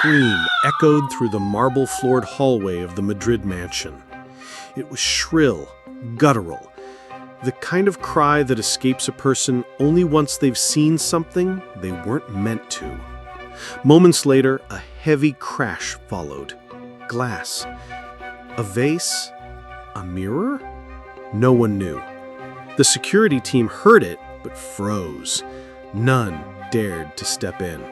scream echoed through the marble-floored hallway of the Madrid mansion. It was shrill, guttural, the kind of cry that escapes a person only once they've seen something they weren't meant to. Moments later, a heavy crash followed. Glass. A vase? A mirror? No one knew. The security team heard it, but froze. None dared to step in.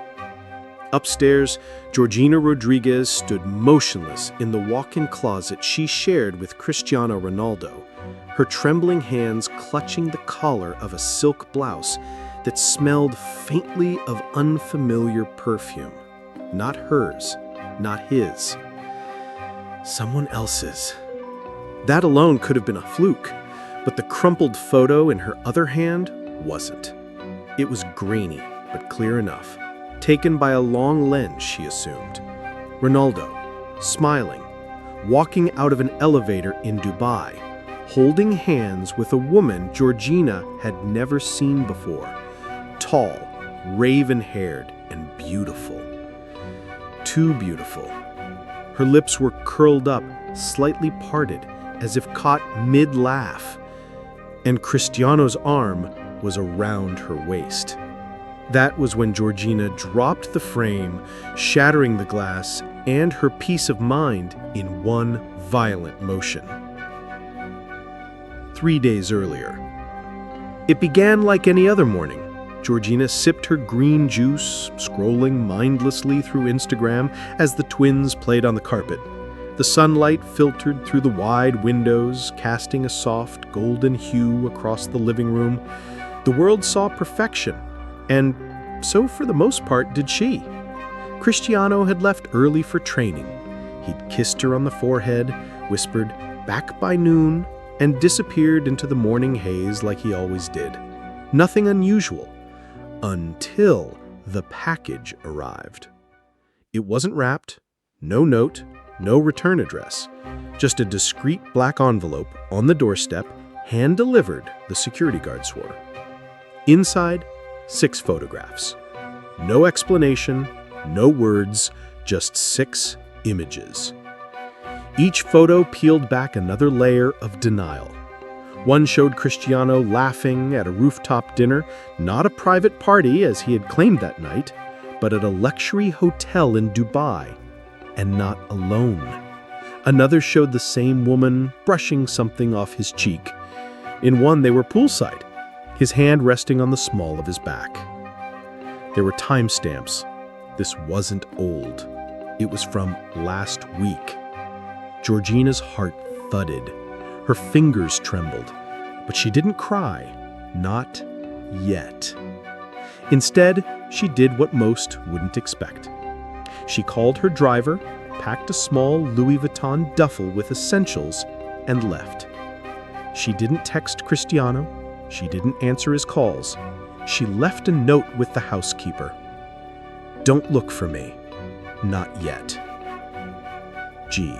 Upstairs, Georgina Rodriguez stood motionless in the walk-in closet she shared with Cristiano Ronaldo, her trembling hands clutching the collar of a silk blouse that smelled faintly of unfamiliar perfume. Not hers, not his. Someone else's. That alone could have been a fluke, but the crumpled photo in her other hand wasn't. It was grainy, but clear enough. Taken by a long lens, she assumed. Ronaldo, smiling, walking out of an elevator in Dubai, holding hands with a woman Georgina had never seen before. Tall, raven-haired, and beautiful. Too beautiful. Her lips were curled up, slightly parted, as if caught mid-laugh, and Cristiano's arm was around her waist. That was when Georgina dropped the frame, shattering the glass and her peace of mind in one violent motion. 3 days earlier. It began like any other morning. Georgina sipped her green juice, scrolling mindlessly through Instagram as the twins played on the carpet. The sunlight filtered through the wide windows, casting a soft golden hue across the living room. The world saw perfection, and so for the most part did she. Cristiano had left early for training. He'd kissed her on the forehead, whispered, "Back by noon," and disappeared into the morning haze like he always did. Nothing unusual, until the package arrived. It wasn't wrapped, no note, no return address, just a discreet black envelope on the doorstep, hand-delivered, the security guard swore. Inside, 6 photographs. No explanation, no words, just 6 images. Each photo peeled back another layer of denial. One showed Cristiano laughing at a rooftop dinner, not a private party as he had claimed that night, but at a luxury hotel in Dubai, and not alone. Another showed the same woman brushing something off his cheek. In one, they were poolside, his hand resting on the small of his back. There were timestamps. This wasn't old. It was from last week. Georgina's heart thudded. Her fingers trembled, but she didn't cry. Not yet. Instead, she did what most wouldn't expect. She called her driver, packed a small Louis Vuitton duffel with essentials, and left. She didn't text Cristiano. She didn't answer his calls. She left a note with the housekeeper. "Don't look for me. Not yet. G."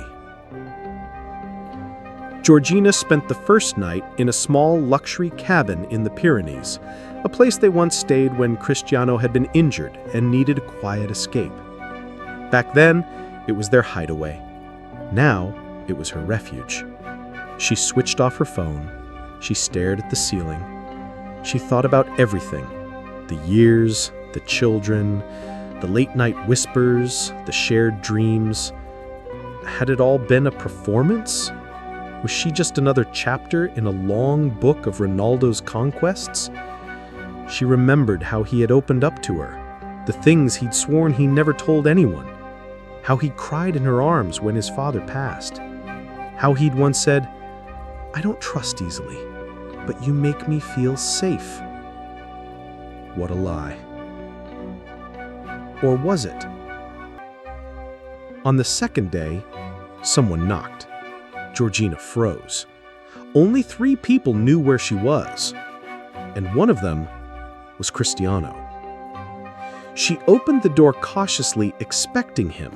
Georgina spent the first night in a small luxury cabin in the Pyrenees, a place they once stayed when Cristiano had been injured and needed a quiet escape. Back then, it was their hideaway. Now, it was her refuge. She switched off her phone. She stared at the ceiling. She thought about everything. The years, the children, the late-night whispers, the shared dreams. Had it all been a performance? Was she just another chapter in a long book of Ronaldo's conquests? She remembered how he had opened up to her, the things he'd sworn he never told anyone, how he cried in her arms when his father passed, how he'd once said, "I don't trust easily, but you make me feel safe." What a lie. Or was it? On the second day, someone knocked. Georgina froze. Only 3 people knew where she was, and one of them was Cristiano. She opened the door cautiously, expecting him.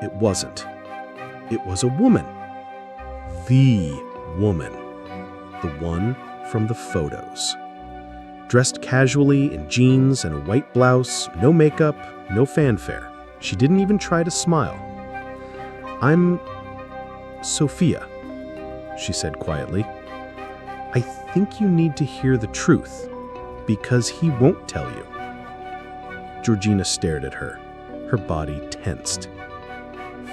It wasn't. It was a woman. The woman. The one from the photos. Dressed casually in jeans and a white blouse, no makeup, no fanfare. She didn't even try to smile. "I'm Sophia," she said quietly. "I think you need to hear the truth, because he won't tell you." Georgina stared at her, her body tensed.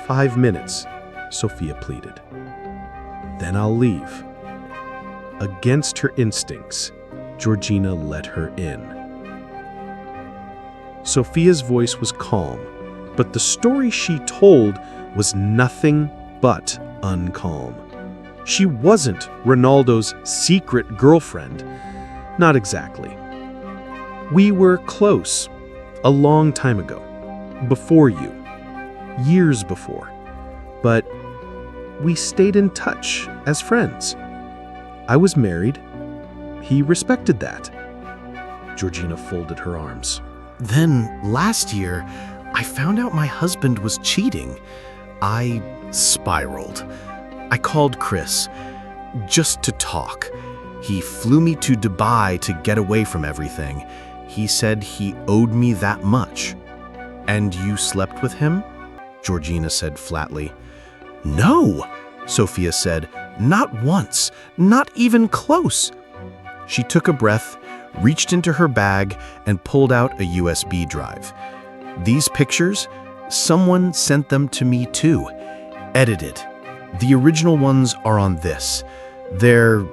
"5 minutes," Sophia pleaded. "Then I'll leave." Against her instincts, Georgina let her in. Sophia's voice was calm, but the story she told was nothing but uncalm. She wasn't Ronaldo's secret girlfriend. Not exactly. "We were close a long time ago, before you, years before, but we stayed in touch as friends. I was married. He respected that." Georgina folded her arms. "Then last year, I found out my husband was cheating. I spiraled. I called Chris, just to talk. He flew me to Dubai to get away from everything. He said he owed me that much." "And you slept with him?" Georgina said flatly. "No," Sophia said. "Not once, not even close." She took a breath, reached into her bag, and pulled out a USB drive. "These pictures, someone sent them to me too. Edited. The original ones are on this. They're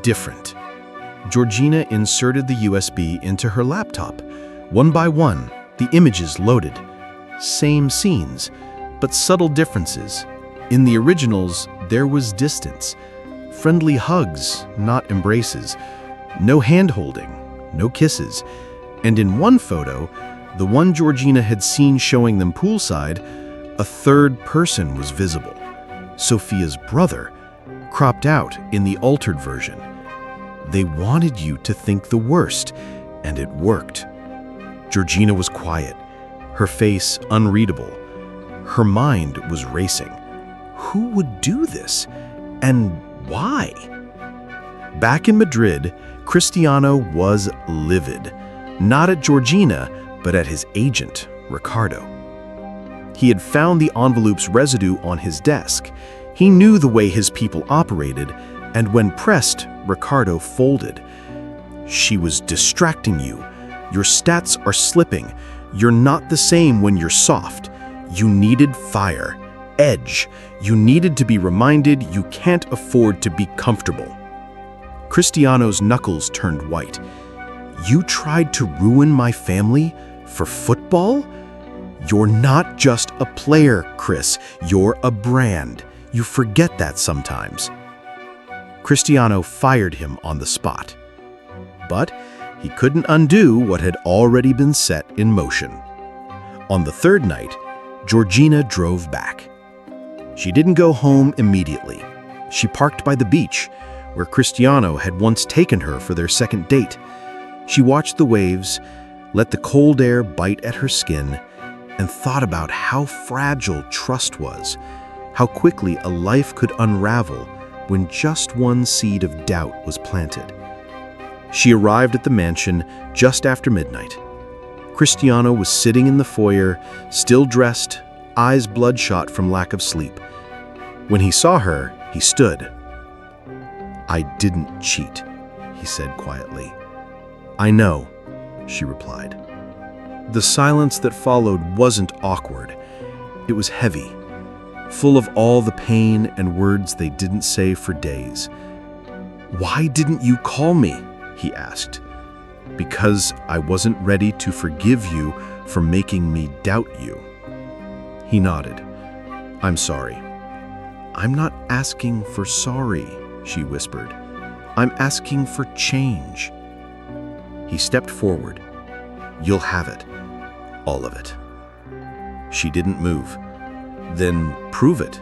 different." Georgina inserted the USB into her laptop. One by one, the images loaded. Same scenes, but subtle differences. In the originals, there was distance. Friendly hugs, not embraces. No hand-holding, no kisses. And in one photo, the one Georgina had seen showing them poolside, a third person was visible. Sophia's brother, cropped out in the altered version. They wanted you to think the worst, and it worked. Georgina was quiet, her face unreadable. Her mind was racing. Who would do this? And why? Back in Madrid, Cristiano was livid. Not at Georgina, but at his agent, Ricardo. He had found the envelope's residue on his desk. He knew the way his people operated, and when pressed, Ricardo folded. "She was distracting you. Your stats are slipping. You're not the same when you're soft. You needed fire, edge. You needed to be reminded you can't afford to be comfortable." Cristiano's knuckles turned white. "You tried to ruin my family for football? You're not just a player, Chris. You're a brand. You forget that sometimes." Cristiano fired him on the spot. But he couldn't undo what had already been set in motion. On the third night, Georgina drove back. She didn't go home immediately. She parked by the beach, where Cristiano had once taken her for their second date. She watched the waves, let the cold air bite at her skin, and thought about how fragile trust was, how quickly a life could unravel when just one seed of doubt was planted. She arrived at the mansion just after midnight. Cristiano was sitting in the foyer, still dressed, eyes bloodshot from lack of sleep. When he saw her, he stood. "I didn't cheat," he said quietly. "I know," she replied. The silence that followed wasn't awkward. It was heavy, full of all the pain and words they didn't say for days. "Why didn't you call me?" he asked. "Because I wasn't ready to forgive you for making me doubt you." He nodded. "I'm sorry." "I'm not asking for sorry," she whispered. "I'm asking for change." He stepped forward. "You'll have it. All of it." She didn't move. "Then prove it,"